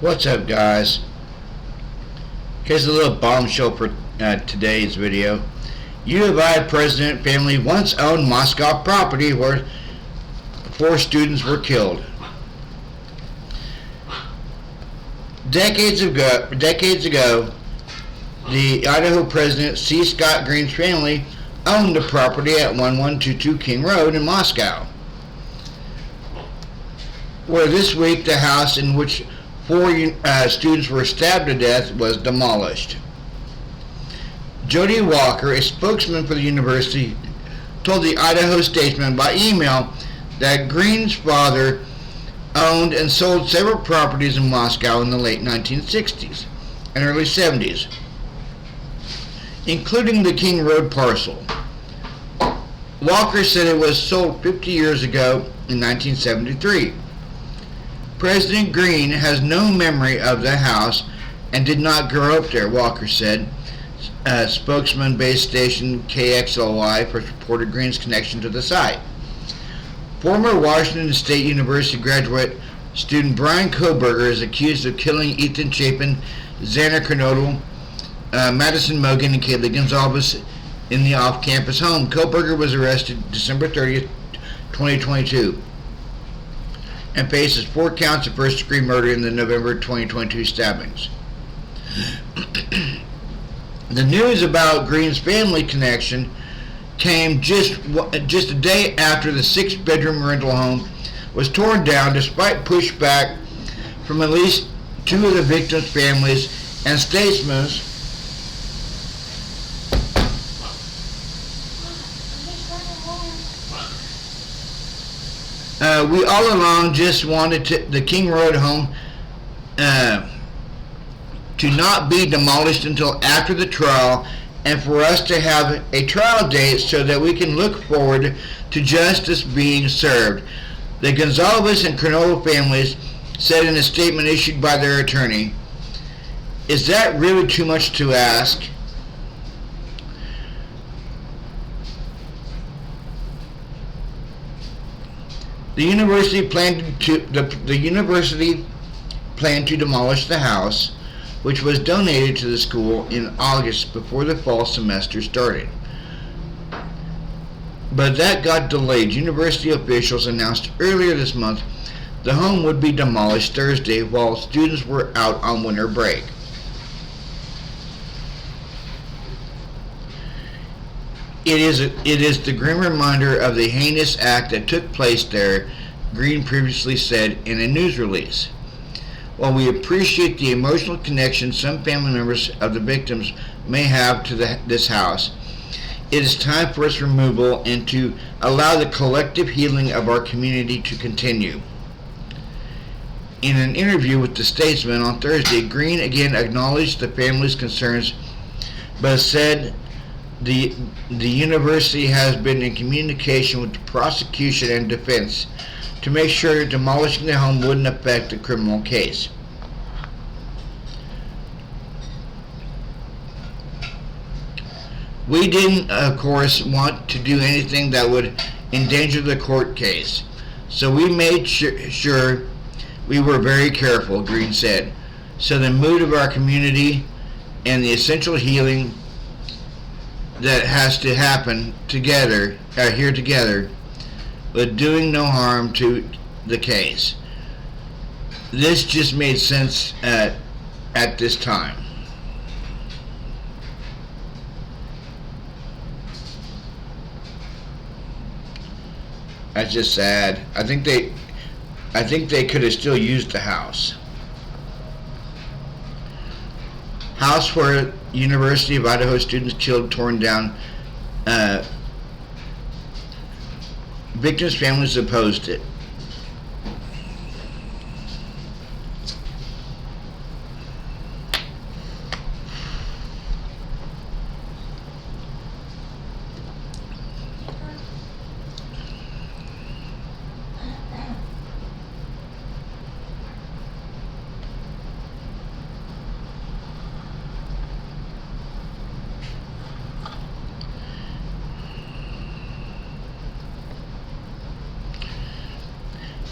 What's up, guys? Here's a little bombshell for today's video. U of I president family once owned Moscow property where 4 students were killed. Decades ago, the Idaho president C. Scott Green's family owned the property at 1122 King Road in Moscow, where this week the house in which 4 students were stabbed to death was demolished. Jody Walker, a spokesman for the university, told the Idaho Statesman by email that Green's father owned and sold several properties in Moscow in the late 1960s and early 70s, including the King Road parcel. Walker said it was sold 50 years ago in 1973. President Green has no memory of the house and did not grow up there, Walker said. Spokesman base station KXLY first reported Green's connection to the site. Former Washington State University graduate student Brian Kohberger is accused of killing Ethan Chapin, Xander Kernodle, Madison Mogan, and Kaylee Gonzalez in the off-campus home. Kohberger was arrested December 30th, 2022. And faces 4 counts of first-degree murder in the November 2022 stabbings. The news about Green's family connection came just a day after the 6-bedroom rental home was torn down, despite pushback from at least 2 of the victims' families and statesmen. We all along just wanted the King Road home to not be demolished until after the trial, and for us to have a trial date so that we can look forward to justice being served, the Gonzalez and Kernodle families said in a statement issued by their attorney. Is that really too much to ask? The university planned to demolish the house, which was donated to the school in August before the fall semester started. But that got delayed. University officials announced earlier this month the home would be demolished Thursday while students were out on winter break. It is the grim reminder of the heinous act that took place there, Green previously said in a news release. While we appreciate the emotional connection some family members of the victims may have to this house, it is time for its removal and to allow the collective healing of our community to continue. In an interview with the Statesman on Thursday, Green again acknowledged the family's concerns, but said the university has been in communication with the prosecution and defense to make sure demolishing the home wouldn't affect the criminal case. We didn't, of course, want to do anything that would endanger the court case, so we made sure we were very careful, Green said. So the mood of our community and the essential healing that has to happen together, here together, but doing no harm to the case. This just made sense at this time. That's just sad. I think they could have still used the house. House where University of Idaho students killed, torn down. Victims' families opposed it.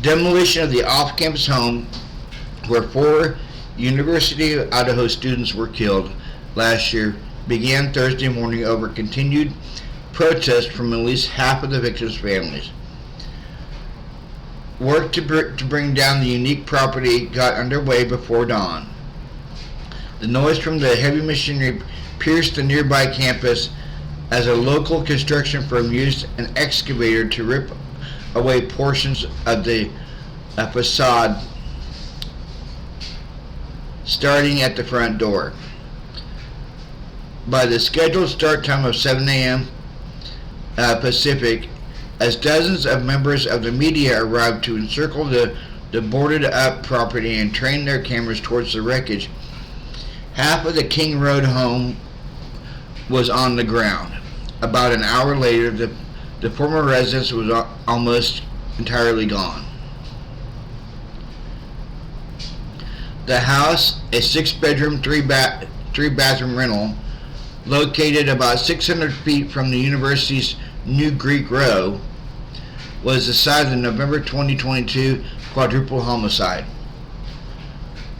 Demolition of the off-campus home where 4 University of Idaho students were killed last year began Thursday morning over continued protests from at least half of the victims' families. Work to bring down the unique property got underway before dawn. The noise from the heavy machinery pierced the nearby campus as a local construction firm used an excavator to rip away portions of the facade, starting at the front door. By the scheduled start time of 7 a.m. Pacific, as dozens of members of the media arrived to encircle the boarded up property and train their cameras towards the wreckage, half of the King Road home was on the ground. About an hour later, the former residence was almost entirely gone. The house, a 6-bedroom, 3-bathroom rental, located about 600 feet from the university's New Greek Row, was the site of the November 2022 quadruple homicide,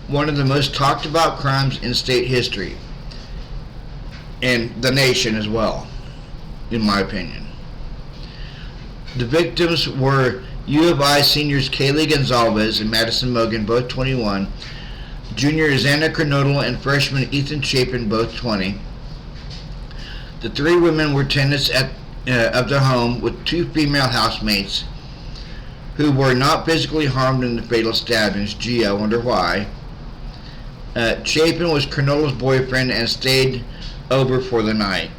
one of the most talked about crimes in state history, and the nation as well, in my opinion. The victims were U of I seniors Kaylee Gonzalez and Madison Mogan, both 21, junior Xana Kernodle and freshman Ethan Chapin, both 20. The three women were tenants of the home with 2 female housemates who were not physically harmed in the fatal stabbings. Gee, I wonder why. Chapin was Kernodle's boyfriend and stayed over for the night.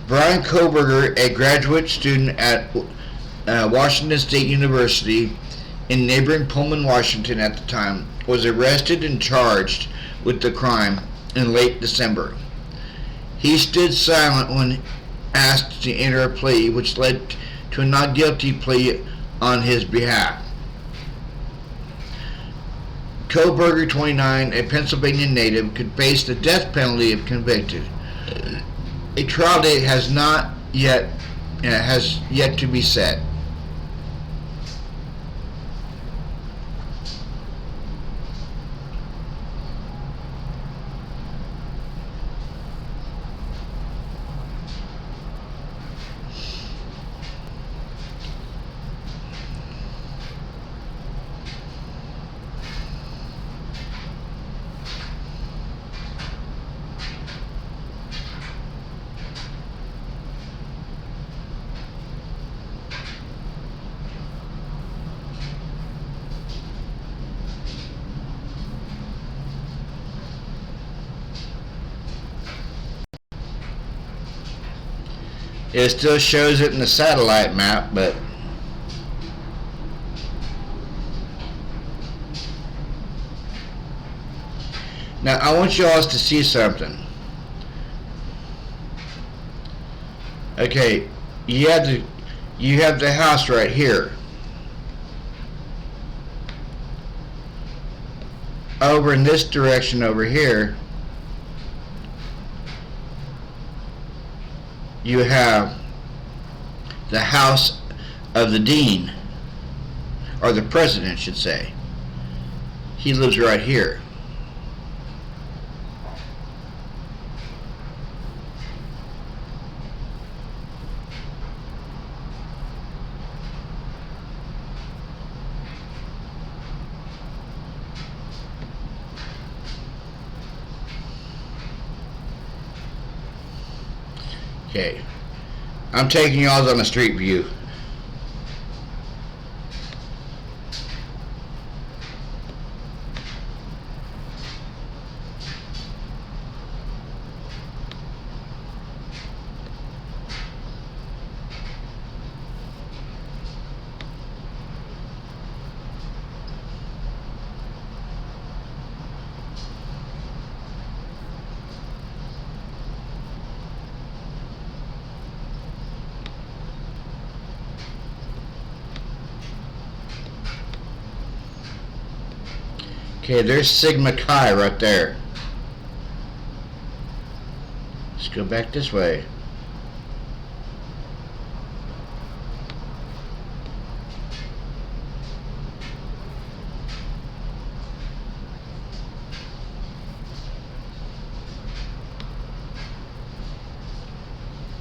Brian Koberger, a graduate student at Washington State University in neighboring Pullman, Washington at the time, was arrested and charged with the crime in late December. He stood silent when asked to enter a plea, which led to a not guilty plea on his behalf. Koberger, 29, a Pennsylvania native, could face the death penalty if convicted. A trial date has yet to be set. It still shows it in the satellite map, but now I want you all to see something. Okay, you have the house right here. Over in this direction over here, you have the house of the dean, or the president, should say. He lives right here. Okay, I'm taking y'all on a street view. Okay, there's Sigma Chi right there. Let's go back this way.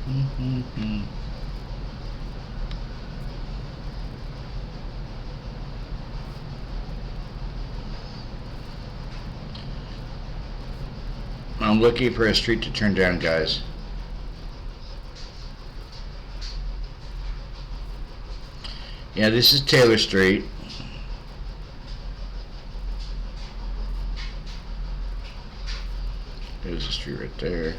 I'm looking for a street to turn down, guys. Yeah, this is Taylor Street. There's a street right there.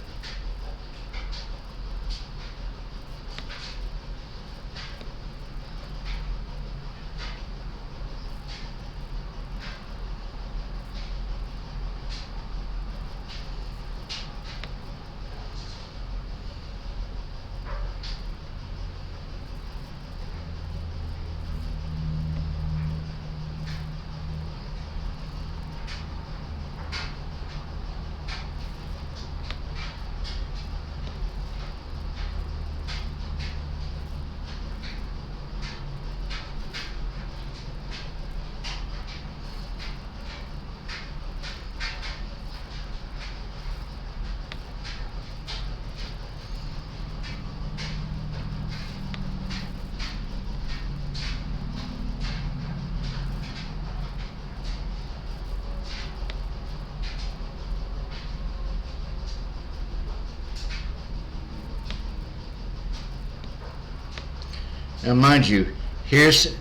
Now, mind you, here's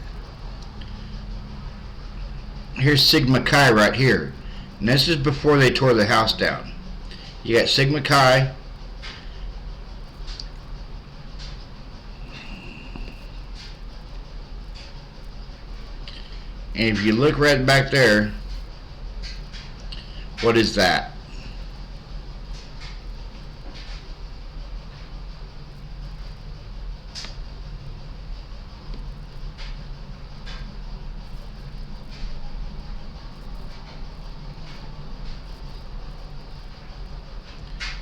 Sigma Chi right here, and this is before they tore the house down. You got Sigma Chi, and if you look right back there, what is that?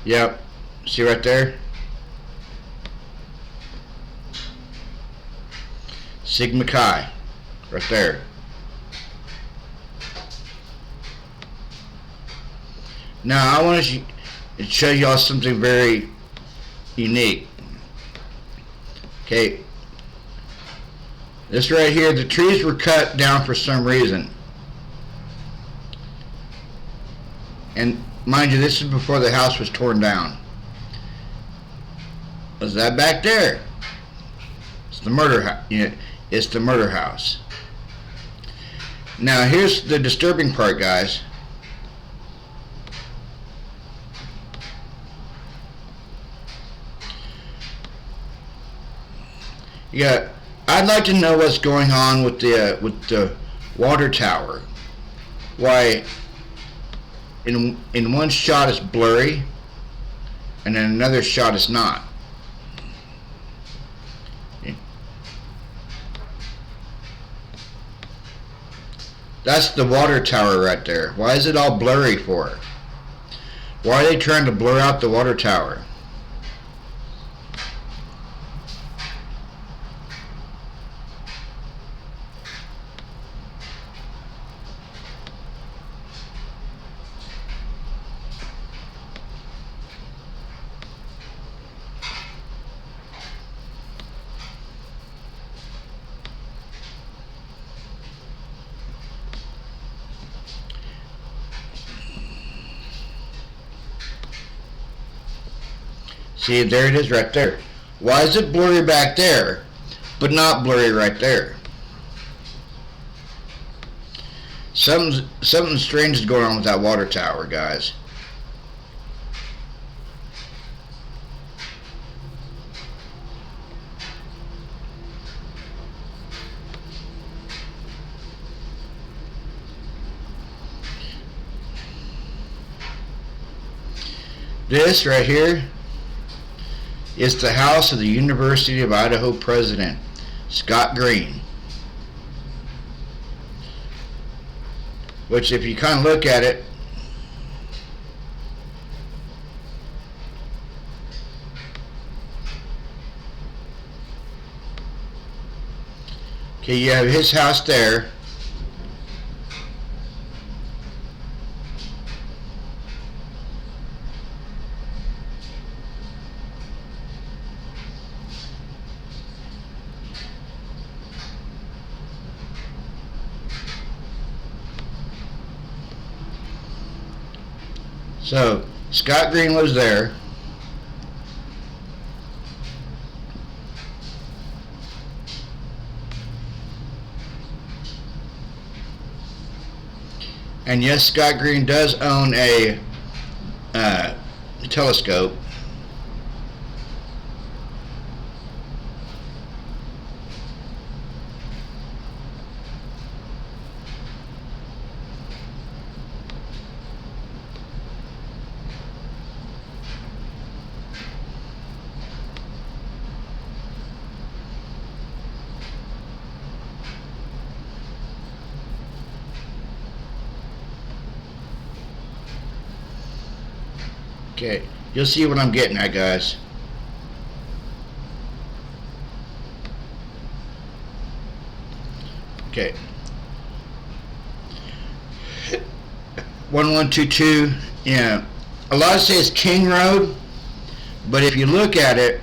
Yep, see right there? Sigma Chi, right there. Now I want to show y'all something very unique. Okay, this right here, the trees were cut down for some reason. And mind you, this is before the house was torn down. What's that back there? It's the murder house. It's the murder house. Now here's the disturbing part, guys. Yeah, I'd like to know what's going on with the water tower. Why? In one shot it's blurry, and in another shot it's not. That's the water tower right there. Why is it all blurry for? Why are they trying to blur out the water tower? See, there it is right there. Why is it blurry back there, but not blurry right there? Something strange is going on with that water tower, guys. This right here is the house of the University of Idaho president, Scott Green. Which, if you kind of look at it, okay, you have his house there. So Scott Green lives there. And yes, Scott Green does own a telescope. Okay, you'll see what I'm getting at, guys. Okay. 1122, yeah. A lot say it's King Road, but if you look at it,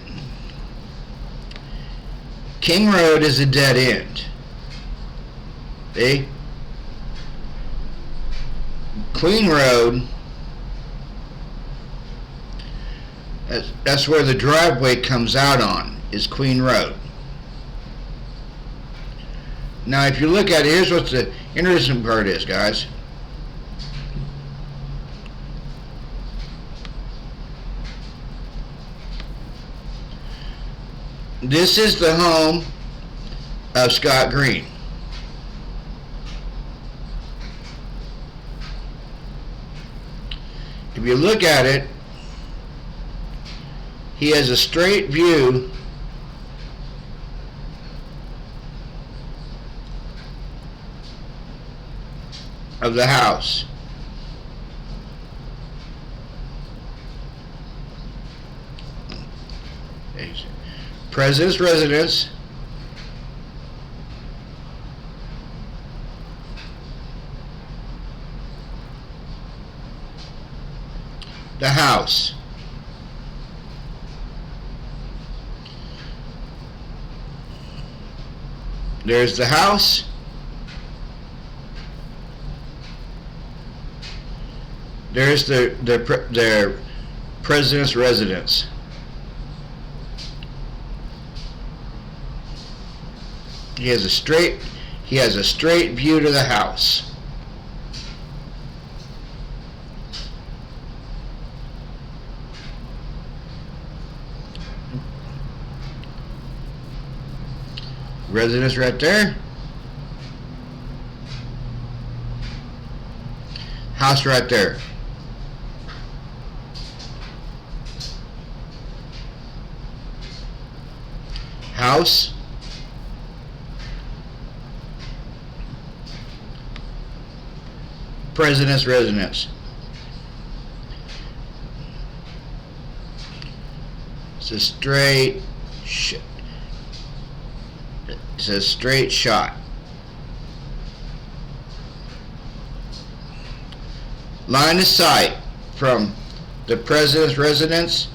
King Road is a dead end. See? Queen Road, that's where the driveway comes out on, is Queen Road. Now if you look at it, here's what the interesting part is, guys. This is the home of Scott Green. If you look at it, he has a straight view of the house. President's residence. The house. There's the house. There's their president's residence. He has a straight view to the house. Residence right there. House right there. House. President's residence. It's a straight shot. It's a straight shot. Line of sight from the president's residence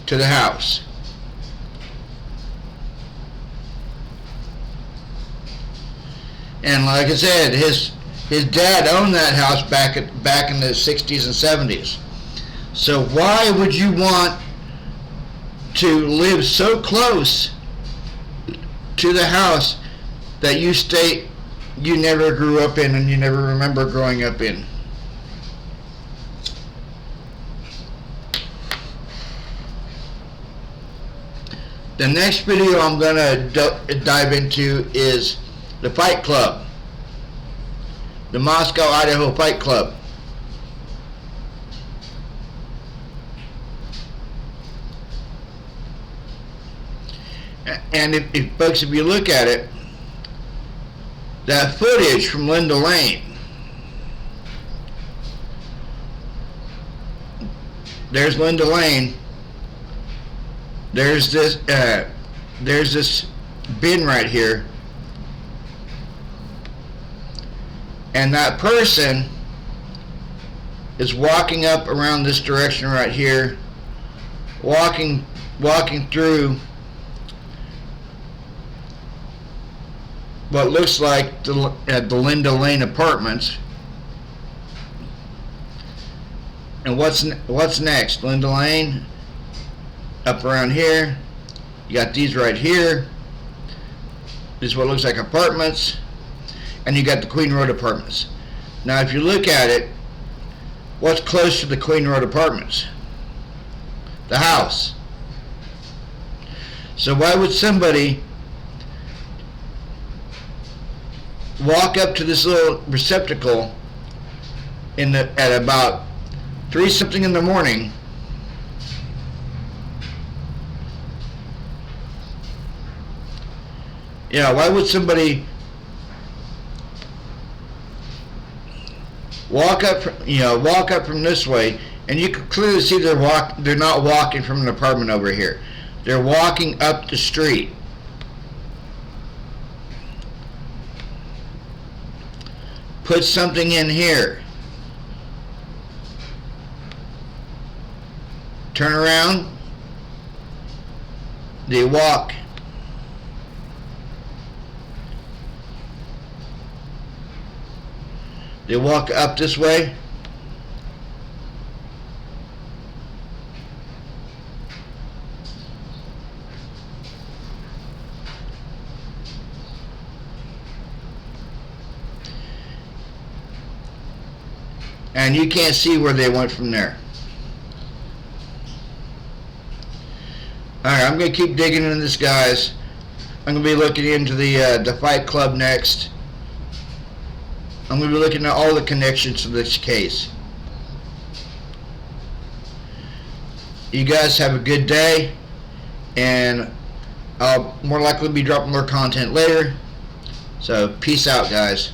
to the house. And like I said, his dad owned that house back in the 60s and 70s. So why would you want to live so close to the house that you state you never grew up in and you never remember growing up in? The next video I'm going to dive into is the Fight Club. The Moscow, Idaho Fight Club. And if folks, if you look at it, that footage from Linda Lane, there's Linda Lane, there's this bin right here, and that person is walking up around this direction right here, walking through what looks like the Linda Lane apartments. And what's next? Linda Lane, up around here. You got these right here. This is what looks like apartments. And you got the Queen Road apartments. Now if you look at it, what's close to the Queen Road apartments? The house. So why would somebody walk up to this little receptacle at about 3 something in the morning why would somebody walk up from this way, and you can clearly see they're not walking from an apartment over here. They're walking up the street. Put something in here. Turn around. They walk. They walk up this way. And you can't see where they went from there. Alright, I'm going to keep digging into this, guys. I'm going to be looking into the Fight Club next. I'm going to be looking at all the connections to this case. You guys have a good day, and I'll more likely be dropping more content later. So, peace out, guys.